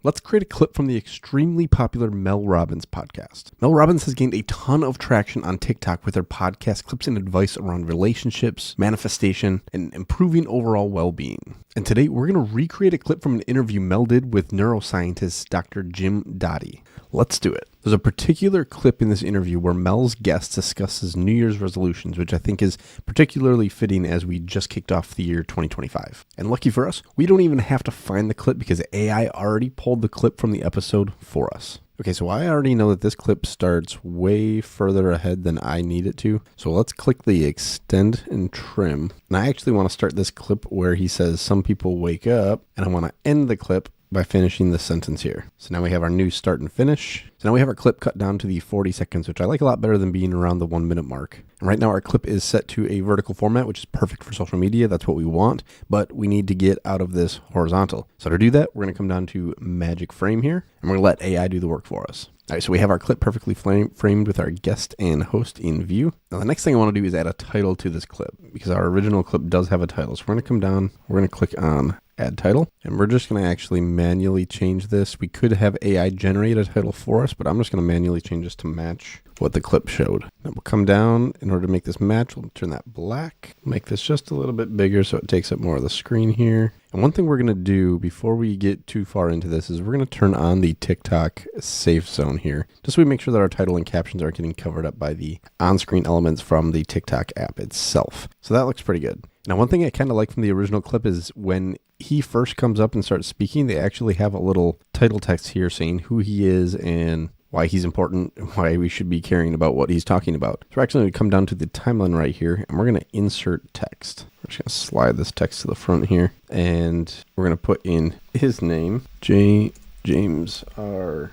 Let's create a clip from the extremely popular Mel Robbins podcast. Mel Robbins has gained a ton of traction on TikTok with her podcast clips and advice around relationships, manifestation, and improving overall well-being. And today we're going to recreate a clip from an interview Mel did with neuroscientist Dr. Jim Doty. Let's do it. There's a particular clip in this interview where Mel's guest discusses New Year's resolutions, which I think is particularly fitting as we just kicked off the year 2025. And lucky for us, we don't even have to find the clip because AI already pulled the clip from the episode for us. Okay, so I already know that this clip starts way further ahead than I need it to. So let's click the extend and trim. And I actually want to start this clip where he says, some people wake up, and I want to end the clip by finishing the sentence here. So now we have our new start and finish. So now we have our clip cut down to the 40 seconds, which I like a lot better than being around the 1 minute mark. And right now our clip is set to a vertical format, which is perfect for social media. That's what we want, but we need to get out of this horizontal. So to do that, we're going to come down to magic frame here, and we're going to let AI do the work for us. All right, so we have our clip perfectly framed with our guest and host in view. Now the next thing I want to do is add a title to this clip because our original clip does have a title. So we're going to come down, we're going to click on add title, and we're just going to actually manually change this. We could have AI generate a title for us, but I'm just going to manually change this to match what the clip showed. Then we'll come down in order to make this match. We'll turn that black, make this just a little bit bigger so it takes up more of the screen here. And one thing we're going to do before we get too far into this is we're going to turn on the TikTok safe zone here, just so we make sure that our title and captions aren't getting covered up by the on-screen elements from the TikTok app itself. So that looks pretty good. Now, one thing I kind of like from the original clip is when he first comes up and starts speaking, they actually have a little title text here saying who he is and why he's important, why we should be caring about what he's talking about. So we're actually going to come down to the timeline right here, and we're going to insert text. We're just going to slide this text to the front here, and we're going to put in his name, James R.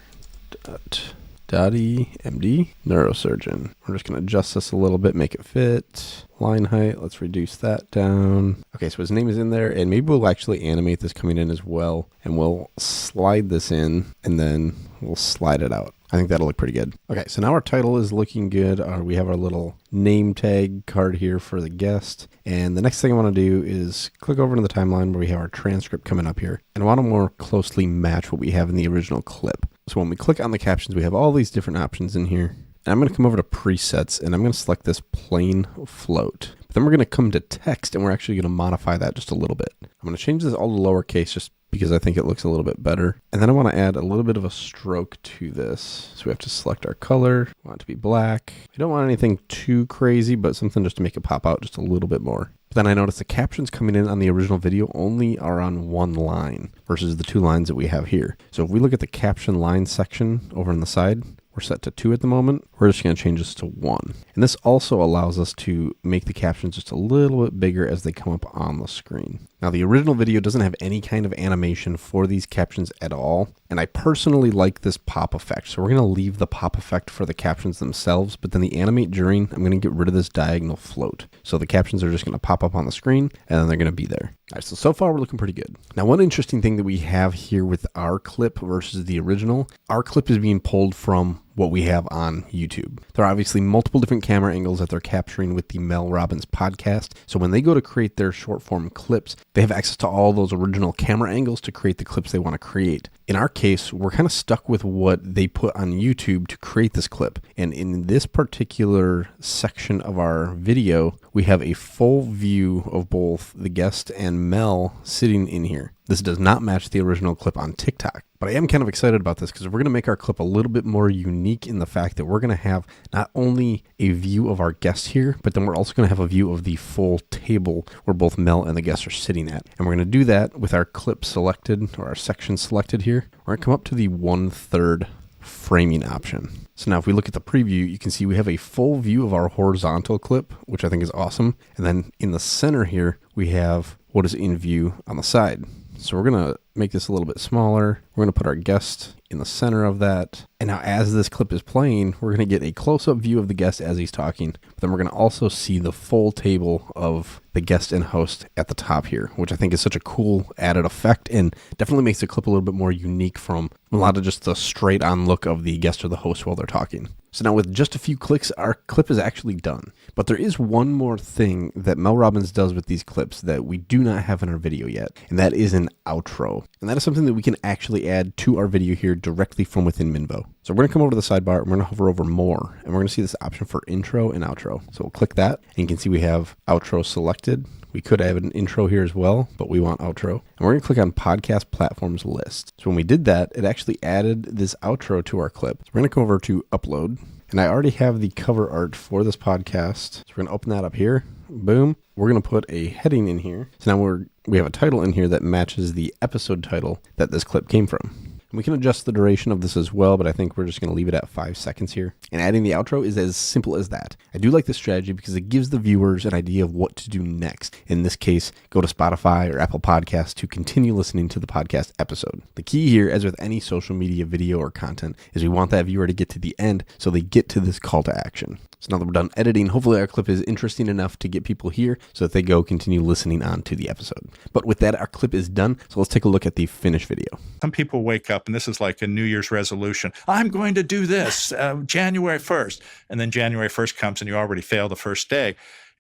Doty, MD, neurosurgeon. We're just going to adjust this a little bit, make it fit. Line height, let's reduce that down. Okay, so his name is in there, and maybe we'll actually animate this coming in as well, and we'll slide this in, and then we'll slide it out. I think that'll look pretty good. Okay, so now our title is looking good. We have our little name tag card here for the guest. And the next thing I want to do is click over to the timeline where we have our transcript coming up here. And I want to more closely match what we have in the original clip. So when we click on the captions, we have all these different options in here. And I'm going to come over to presets, and I'm going to select this plain float. But then we're going to come to text, and we're actually going to modify that just a little bit. I'm going to change this all to lowercase just because I think it looks a little bit better. And then I want to add a little bit of a stroke to this. So we have to select our color. We want it to be black. We don't want anything too crazy, but something just to make it pop out just a little bit more. But then I noticed the captions coming in on the original video only are on one line versus the 2 lines that we have here. So if we look at the caption line section over on the side, we're set to 2 at the moment. We're just going to change this to 1. And this also allows us to make the captions just a little bit bigger as they come up on the screen. Now, the original video doesn't have any kind of animation for these captions at all. And I personally like this pop effect. So we're going to leave the pop effect for the captions themselves, but then the animate during, I'm going to get rid of this diagonal float. So the captions are just going to pop up on the screen and then they're going to be there. All right, so far we're looking pretty good. Now, one interesting thing that we have here with our clip versus the original, our clip is being pulled from what we have on YouTube. There are obviously multiple different camera angles that they're capturing with the Mel Robbins podcast. So when they go to create their short form clips, they have access to all those original camera angles to create the clips they want to create. In our case, we're kind of stuck with what they put on YouTube to create this clip. And in this particular section of our video, we have a full view of both the guest and Mel sitting in here. This does not match the original clip on TikTok, but I am kind of excited about this because we're going to make our clip a little bit more unique in the fact that we're going to have not only a view of our guest here, but then we're also going to have a view of the full table where both Mel and the guest are sitting at. And we're going to do that with our clip selected or our section selected here. We're going to come up to the 1/3 framing option. So now if we look at the preview, you can see we have a full view of our horizontal clip, which I think is awesome. And then in the center here, we have what is in view on the side. So we're going to make this a little bit smaller. We're going to put our guest in the center of that. And now as this clip is playing, we're going to get a close-up view of the guest as he's talking. But then we're going to also see the full table of the guest and host at the top here, which I think is such a cool added effect and definitely makes the clip a little bit more unique from a lot of just the straight-on look of the guest or the host while they're talking. So now with just a few clicks, our clip is actually done. But there is one more thing that Mel Robbins does with these clips that we do not have in our video yet, and that is an outro. And that is something that we can actually add to our video here directly from within Minvo. So we're going to come over to the sidebar, and we're going to hover over more, and we're going to see this option for intro and outro. So we'll click that, and you can see we have outro selected. We could have an intro here as well, but we want outro. And we're going to click on podcast platforms list. So when we did that, it actually added this outro to our clip. So we're going to come over to upload. And I already have the cover art for this podcast. So we're going to open that up here. Boom. We're going to put a heading in here. So now we have a title in here that matches the episode title that this clip came from. We can adjust the duration of this as well, but I think we're just going to leave it at 5 seconds here. And adding the outro is as simple as that. I do like this strategy because it gives the viewers an idea of what to do next. In this case, go to Spotify or Apple Podcasts to continue listening to the podcast episode. The key here, as with any social media video or content, is we want that viewer to get to the end so they get to this call to action. So now that we're done editing, hopefully our clip is interesting enough to get people here so that they go continue listening on to the episode. But with that, our clip is done. So let's take a look at the finished video. Some people wake up, and this is like a New Year's resolution. I'm going to do this January 1st. And then January 1st comes and you already fail the first day.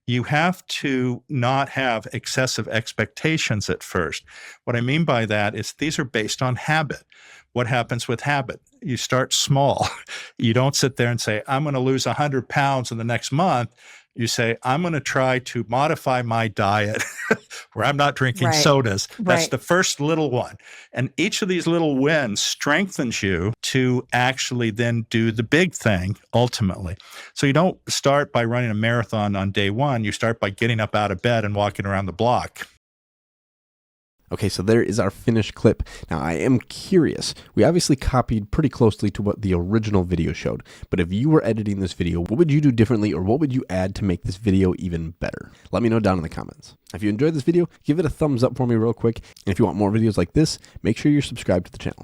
You have to not have excessive expectations at first. What I mean by that is these are based on habit. What happens with habit? You start small. You don't sit there and say, I'm going to lose 100 pounds in the next month. You say, I'm going to try to modify my diet where I'm not drinking sodas. That's the first little one. And each of these little wins strengthens you to actually then do the big thing ultimately. So you don't start by running a marathon on day one. You start by getting up out of bed and walking around the block. Okay, so there is our finished clip. Now, I am curious. We obviously copied pretty closely to what the original video showed, but if you were editing this video, what would you do differently or what would you add to make this video even better? Let me know down in the comments. If you enjoyed this video, give it a thumbs up for me real quick. And if you want more videos like this, make sure you're subscribed to the channel.